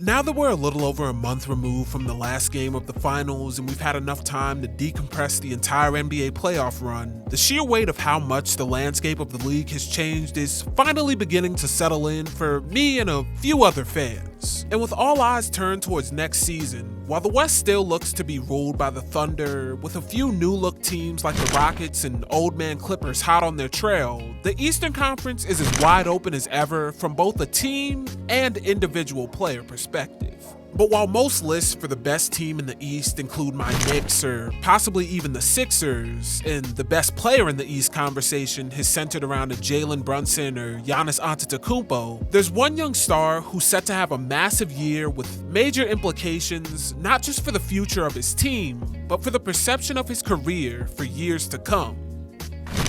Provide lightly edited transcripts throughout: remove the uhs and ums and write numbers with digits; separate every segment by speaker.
Speaker 1: Now that we're a little over a month removed from the last game of the finals and we've had enough time to decompress the entire NBA playoff run, the sheer weight of how much the landscape of the league has changed is finally beginning to settle in for me and a few other fans. And with all eyes turned towards next season, while the West still looks to be ruled by the Thunder, with a few new-look teams like the Rockets and Old Man Clippers hot on their trail, the Eastern Conference is as wide open as ever from both a team and individual player perspective. But while most lists for the best team in the East include my Knicks or possibly even the Sixers, and the best player in the East conversation is centered around a Jalen Brunson or Giannis Antetokounmpo, there's one young star who's set to have a massive year with major implications not just for the future of his team, but for the perception of his career for years to come.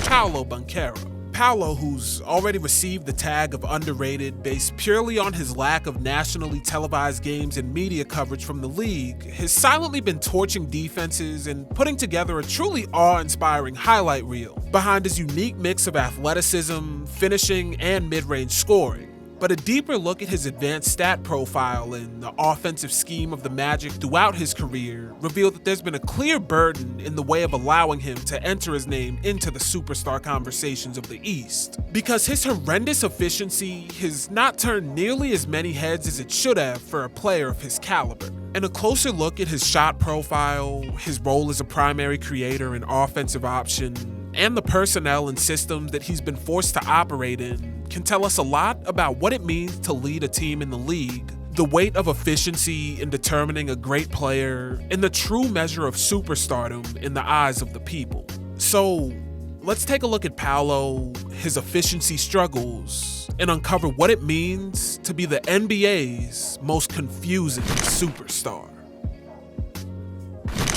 Speaker 1: Paolo Banchero. Paolo, who's already received the tag of underrated based purely on his lack of nationally televised games and media coverage from the league, has silently been torching defenses and putting together a truly awe-inspiring highlight reel behind his unique mix of athleticism, finishing, and mid-range scoring. But a deeper look at his advanced stat profile and the offensive scheme of the Magic throughout his career revealed that there's been a clear burden in the way of allowing him to enter his name into the superstar conversations of the East. Because his horrendous efficiency has not turned nearly as many heads as it should have for a player of his caliber. And a closer look at his shot profile, his role as a primary creator and offensive option, and the personnel and systems that he's been forced to operate in can tell us a lot about what it means to lead a team in the league, the weight of efficiency in determining a great player, and the true measure of superstardom in the eyes of the people. So, let's take a look at Paolo, his efficiency struggles, and uncover what it means to be the NBA's most confusing superstar.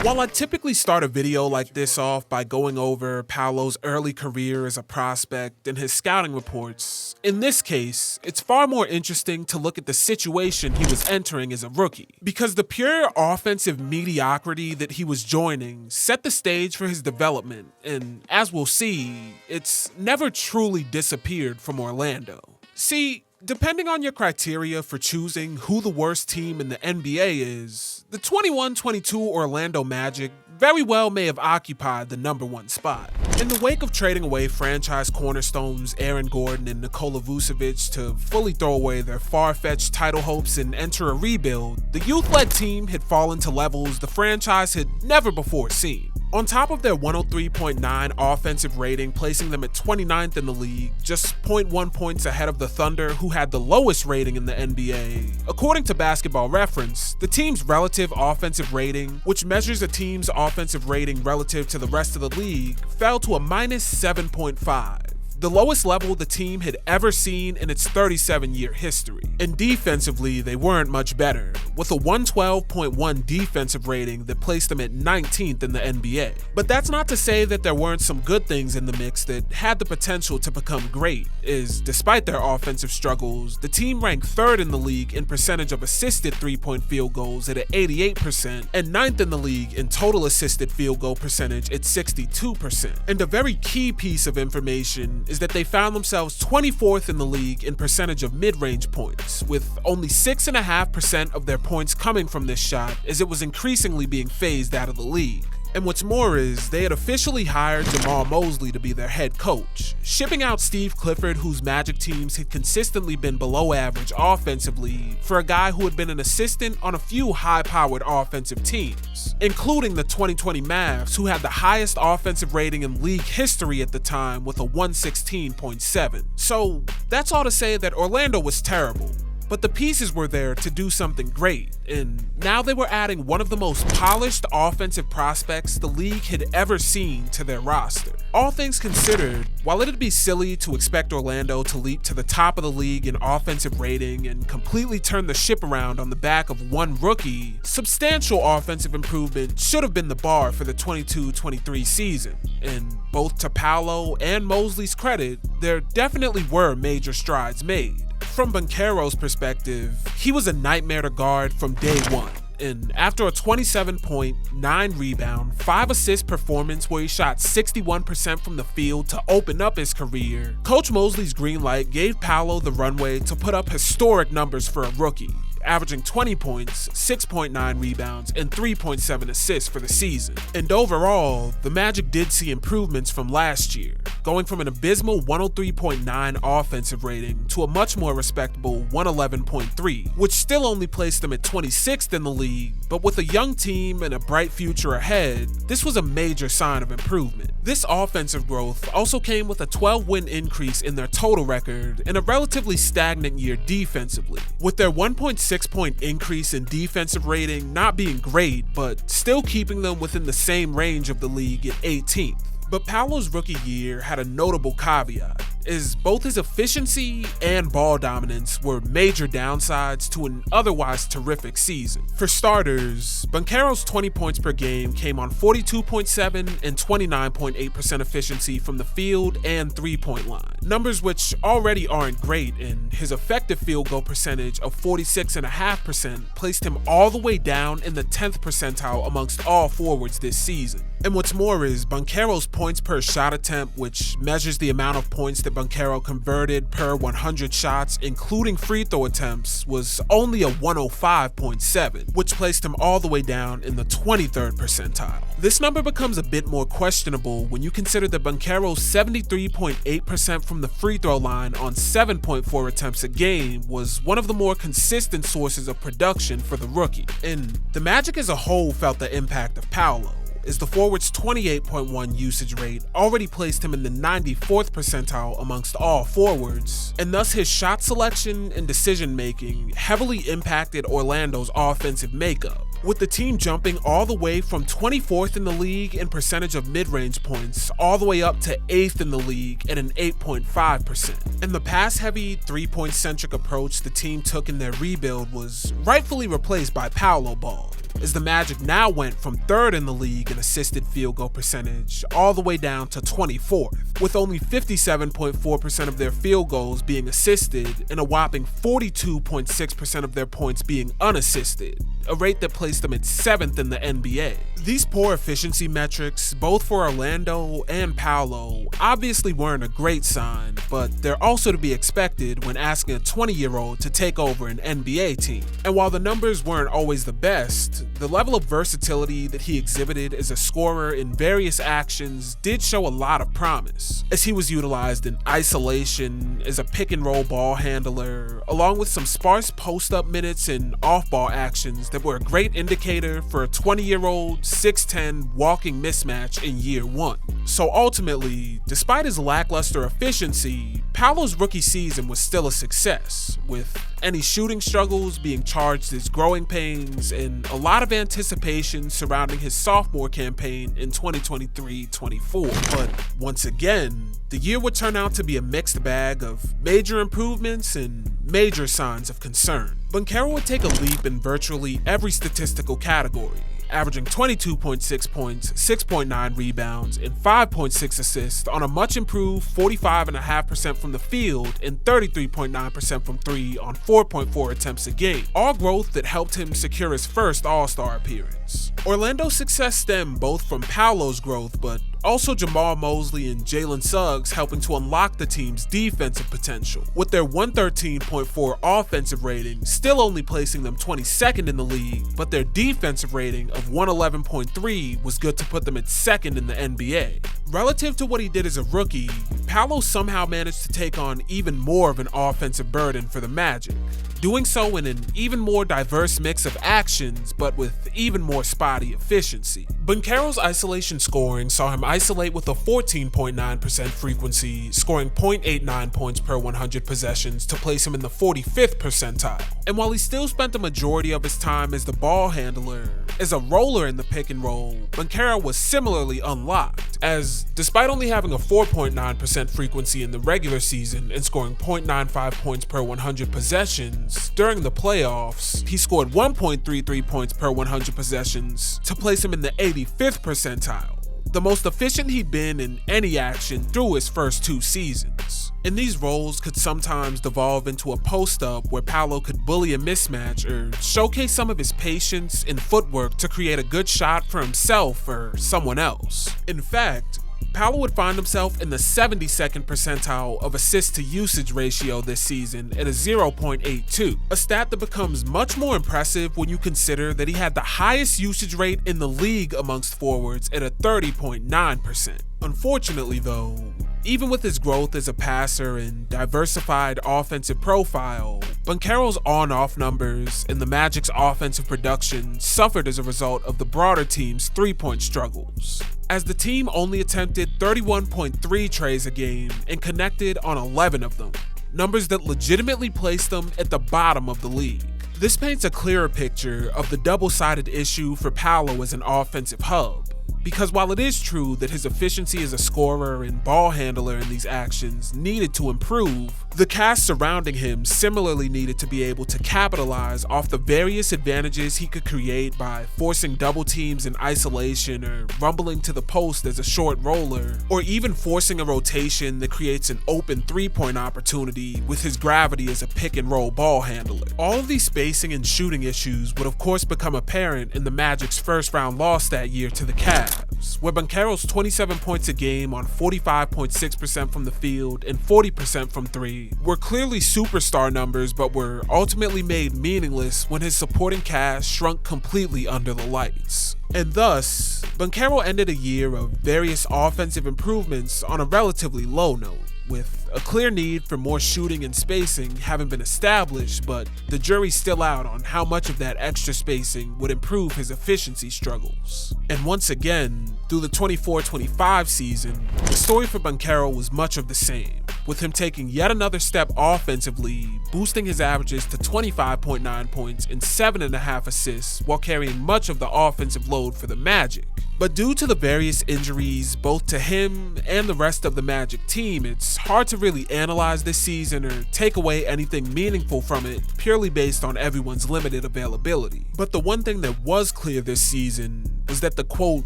Speaker 1: While I typically start a video like this off by going over Paolo's early career as a prospect and his scouting reports, in this case, it's far more interesting to look at the situation he was entering as a rookie, because the pure offensive mediocrity that he was joining set the stage for his development, and as we'll see, it's never truly disappeared from Orlando. See, depending on your criteria for choosing who the worst team in the NBA is, the 21-22 Orlando Magic very well may have occupied the number one spot. In the wake of trading away franchise cornerstones Aaron Gordon and Nikola Vucevic to fully throw away their far-fetched title hopes and enter a rebuild, the youth-led team had fallen to levels the franchise had never before seen. On top of their 103.9 offensive rating, placing them at 29th in the league, just 0.1 points ahead of the Thunder, who had the lowest rating in the NBA. According to Basketball Reference, the team's relative offensive rating, which measures a team's offensive rating relative to the rest of the league, fell to a minus 7.5. The lowest level the team had ever seen in its 37-year history. And defensively, they weren't much better, with a 112.1 defensive rating that placed them at 19th in the NBA. But that's not to say that there weren't some good things in the mix that had the potential to become great, as despite their offensive struggles, the team ranked 3rd in the league in percentage of assisted three-point field goals at 88%, and 9th in the league in total assisted field goal percentage at 62%. And a very key piece of information is that they found themselves 24th in the league in percentage of mid-range points, with only 6.5% of their points coming from this shot as it was increasingly being phased out of the league. And what's more is, they had officially hired Jamal Mosley to be their head coach, shipping out Steve Clifford, whose Magic teams had consistently been below average offensively, for a guy who had been an assistant on a few high-powered offensive teams, including the 2020 Mavs, who had the highest offensive rating in league history at the time with a 116.7. So that's all to say that Orlando was terrible. But the pieces were there to do something great, and now they were adding one of the most polished offensive prospects the league had ever seen to their roster. All things considered, while it'd be silly to expect Orlando to leap to the top of the league in offensive rating and completely turn the ship around on the back of one rookie, substantial offensive improvement should have been the bar for the 22-23 season. And both to Paolo and Mosley's credit, there definitely were major strides made. From Banchero's perspective, he was a nightmare to guard from day one. And after a 27-point, 9 rebound, 5 assist performance where he shot 61% from the field to open up his career, Coach Mosley's green light gave Paolo the runway to put up historic numbers for a rookie, averaging 20 points, 6.9 rebounds, and 3.7 assists for the season. And overall, the Magic did see improvements from last year, going from an abysmal 103.9 offensive rating to a much more respectable 111.3, which still only placed them at 26th in the league, but with a young team and a bright future ahead, this was a major sign of improvement. This offensive growth also came with a 12-win increase in their total record and a relatively stagnant year defensively, with their 1.6-point increase in defensive rating not being great, but still keeping them within the same range of the league at 18th. But Paolo's rookie year had a notable caveat, as both his efficiency and ball dominance were major downsides to an otherwise terrific season. For starters, Banchero's 20 points per game came on 42.7 and 29.8% efficiency from the field and three-point line, numbers which already aren't great, and his effective field goal percentage of 46.5% placed him all the way down in the 10th percentile amongst all forwards this season. And what's more is Banchero's points per shot attempt, which measures the amount of points that Banchero converted per 100 shots, including free throw attempts, was only a 105.7, which placed him all the way down in the 23rd percentile. This number becomes a bit more questionable when you consider that Banchero's 73.8% from the free throw line on 7.4 attempts a game was one of the more consistent sources of production for the rookie. And the Magic as a whole felt the impact of Paolo, as the forward's 28.1 usage rate already placed him in the 94th percentile amongst all forwards, and thus his shot selection and decision making heavily impacted Orlando's offensive makeup, with the team jumping all the way from 24th in the league in percentage of mid-range points all the way up to 8th in the league at an 8.5%. And the pass-heavy, three-point-centric approach the team took in their rebuild was rightfully replaced by Paolo ball, as the Magic now went from 3rd in the league in assisted field goal percentage all the way down to 24th, with only 57.4% of their field goals being assisted and a whopping 42.6% of their points being unassisted, a rate that placed them at 7th in the NBA. These poor efficiency metrics, both for Orlando and Paolo, obviously weren't a great sign, but they're also to be expected when asking a 20-year-old to take over an NBA team. And while the numbers weren't always the best, the level of versatility that he exhibited as a scorer in various actions did show a lot of promise, as he was utilized in isolation, as a pick-and-roll ball handler, along with some sparse post-up minutes and off-ball actions that were a great indicator for a 20-year-old 6'10" walking mismatch in year one. So ultimately, despite his lackluster efficiency, Paolo's rookie season was still a success, with any shooting struggles being charged as growing pains and a lot of anticipation surrounding his sophomore campaign in 2023-24. But once again, the year would turn out to be a mixed bag of major improvements and major signs of concern. Banchero would take a leap in virtually every statistical category, averaging 22.6 points, 6.9 rebounds, and 5.6 assists on a much improved 45.5% from the field and 33.9% from three on 4.4 attempts a game, all growth that helped him secure his first All-Star appearance. Orlando's success stemmed both from Paolo's growth, but also Jamal Mosley and Jalen Suggs helping to unlock the team's defensive potential, with their 113.4 offensive rating still only placing them 22nd in the league, but their defensive rating of 111.3 was good to put them at 2nd in the NBA. Relative to what he did as a rookie, Paolo somehow managed to take on even more of an offensive burden for the Magic, doing so in an even more diverse mix of actions, but with even more spotty efficiency. Banchero's isolation scoring saw him isolate with a 14.9% frequency, scoring 0.89 points per 100 possessions to place him in the 45th percentile. And while he still spent the majority of his time as the ball handler, as a roller in the pick and roll, Banchero was similarly unlocked, as despite only having a 4.9% frequency in the regular season and scoring 0.95 points per 100 possessions, during the playoffs, he scored 1.33 points per 100 possessions to place him in the 85th percentile, the most efficient he'd been in any action through his first 2 seasons. And these roles could sometimes devolve into a post-up where Paolo could bully a mismatch or showcase some of his patience and footwork to create a good shot for himself or someone else. In fact, Paolo would find himself in the 72nd percentile of assist to usage ratio this season at a 0.82, a stat that becomes much more impressive when you consider that he had the highest usage rate in the league amongst forwards at a 30.9%. Unfortunately though, even with his growth as a passer and diversified offensive profile, Banchero's on-off numbers and the Magic's offensive production suffered as a result of the broader team's three-point struggles, as the team only attempted 31.3 trays a game and connected on 11 of them, numbers that legitimately placed them at the bottom of the league. This paints a clearer picture of the double-sided issue for Paolo as an offensive hub, because while it is true that his efficiency as a scorer and ball handler in these actions needed to improve, the cast surrounding him similarly needed to be able to capitalize off the various advantages he could create by forcing double teams in isolation or rumbling to the post as a short roller, or even forcing a rotation that creates an open three-point opportunity with his gravity as a pick-and-roll ball handler. All of these spacing and shooting issues would of course become apparent in the Magic's first-round loss that year to the Cavs, where Banchero's 27 points a game on 45.6% from the field and 40% from three were clearly superstar numbers, but were ultimately made meaningless when his supporting cast shrunk completely under the lights. And thus, Banchero ended a year of various offensive improvements on a relatively low note, with a clear need for more shooting and spacing having been established, but the jury's still out on how much of that extra spacing would improve his efficiency struggles. And once again, through the 24-25 season, the story for Banchero was much of the same, with him taking yet another step offensively, boosting his averages to 25.9 points and 7.5 assists while carrying much of the offensive load for the Magic. But due to the various injuries both to him and the rest of the Magic team, it's hard to really analyze this season or take away anything meaningful from it purely based on everyone's limited availability. But the one thing that was clear this season was that the quote,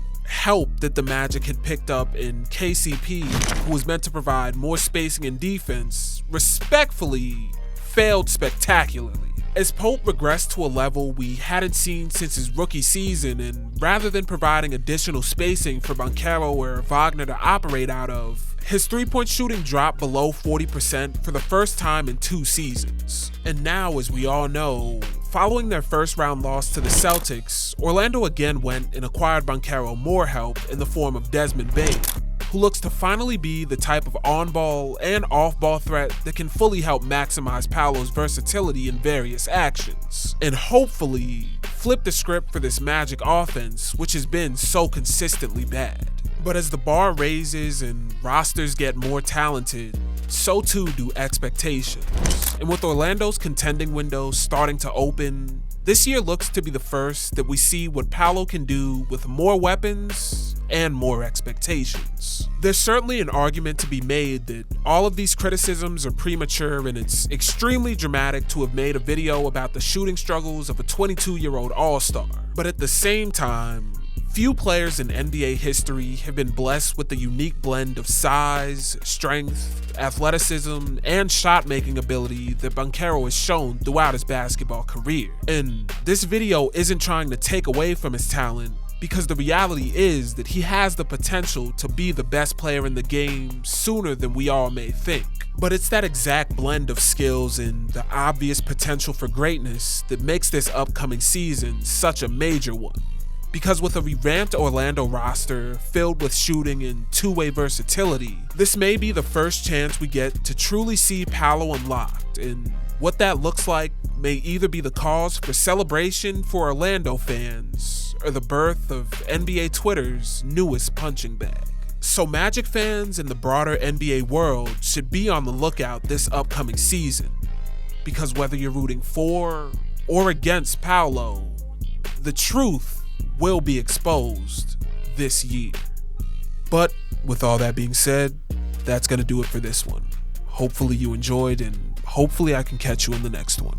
Speaker 1: help that the Magic had picked up in KCP, who was meant to provide more spacing and defense, respectfully failed spectacularly, as Pope regressed to a level we hadn't seen since his rookie season, and rather than providing additional spacing for Banchero or Wagner to operate out of, his three-point shooting dropped below 40% for the first time in 2 seasons. And now, as we all know, following their first-round loss to the Celtics, Orlando again went and acquired Banchero more help in the form of Desmond Bane, who looks to finally be the type of on-ball and off-ball threat that can fully help maximize Paolo's versatility in various actions, and hopefully flip the script for this Magic offense, which has been so consistently bad. But as the bar raises and rosters get more talented, so too do expectations. And with Orlando's contending window starting to open, this year looks to be the first that we see what Paolo can do with more weapons and more expectations. There's certainly an argument to be made that all of these criticisms are premature, and it's extremely dramatic to have made a video about the shooting struggles of a 22-year-old all-star. But at the same time, few players in NBA history have been blessed with the unique blend of size, strength, athleticism, and shot-making ability that Banchero has shown throughout his basketball career. And this video isn't trying to take away from his talent, because the reality is that he has the potential to be the best player in the game sooner than we all may think. But it's that exact blend of skills and the obvious potential for greatness that makes this upcoming season such a major one. Because with a revamped Orlando roster filled with shooting and two-way versatility, this may be the first chance we get to truly see Paolo unlocked, and what that looks like may either be the cause for celebration for Orlando fans or the birth of NBA Twitter's newest punching bag. So Magic fans and the broader NBA world should be on the lookout this upcoming season, because whether you're rooting for or against Paolo, the truth will be exposed this year. But with all that being said, that's going to do it for this one. Hopefully you enjoyed, and hopefully I can catch you in the next one.